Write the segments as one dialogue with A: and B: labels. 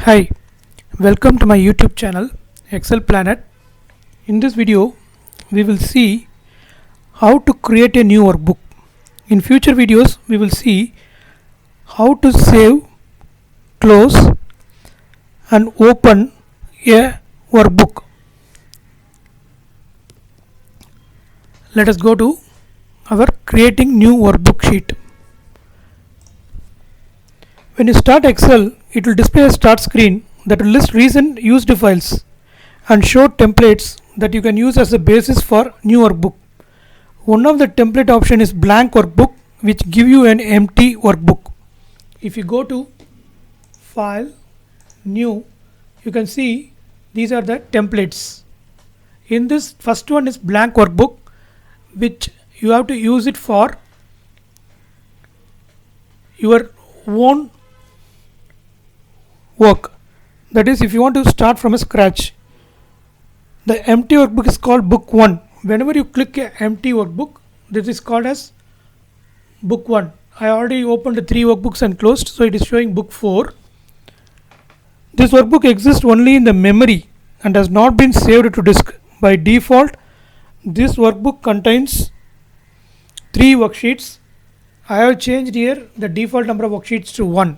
A: Hi, welcome to my YouTube channel Excel Planet. In this video, we will see how to create a new workbook. In future videos, we will see how to save, close and open a workbook. Let us go to our creating new workbook sheet. When you start Excel, it will display a start screen that will list recent used files and show templates that you can use as a basis for new workbook. One of the template option is blank workbook, which give you an empty workbook. If you go to file, new, you can see these are the templates. In this first one is blank workbook, which you have to use it for your own work. That is, if you want to start from a scratch. The empty workbook is called book 1. Whenever you click a empty workbook, this is called as book 1. I already opened the 3 workbooks and closed, so it is showing book 4. This workbook exists only in the memory and has not been saved to disk. By default, this workbook contains 3 worksheets. I have changed here the default number of worksheets to 1.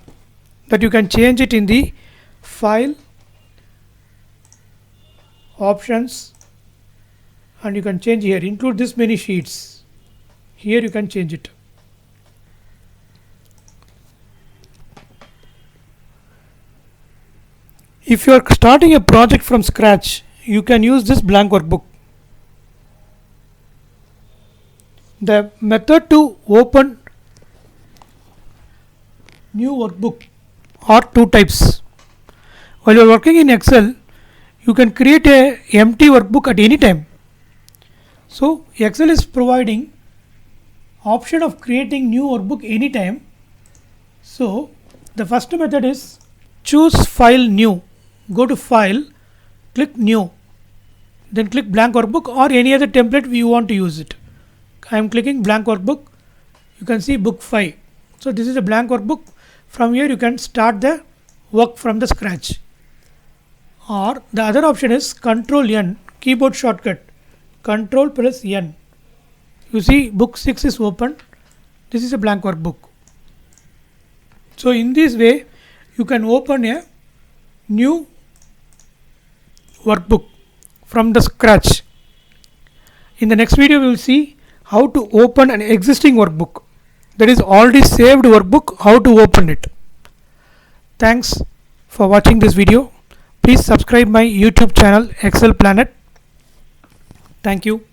A: That you can change it in the file, options, and you can change here, include this many sheets. Here you can change it. If you are starting a project from scratch, you can use this blank workbook. The method to open new workbook are 2 types. While you are working in Excel, you can create a empty workbook at any time. So Excel is providing option of creating new workbook anytime. So the first method is choose file new. Go to file, click new, then click blank workbook or any other template you want to use it. I am clicking blank workbook. You can see book 5. So this is a blank workbook. From here you can start the work from the scratch. Or the other option is Ctrl N, keyboard shortcut, Ctrl plus N. You see book 6 is open. This is a blank workbook. So in this way you can open a new workbook from the scratch. In the next video we will see how to open an existing workbook. That is already saved workbook, how to open it. Thanks for watching this video. Please subscribe my YouTube channel Excel Planet. Thank you.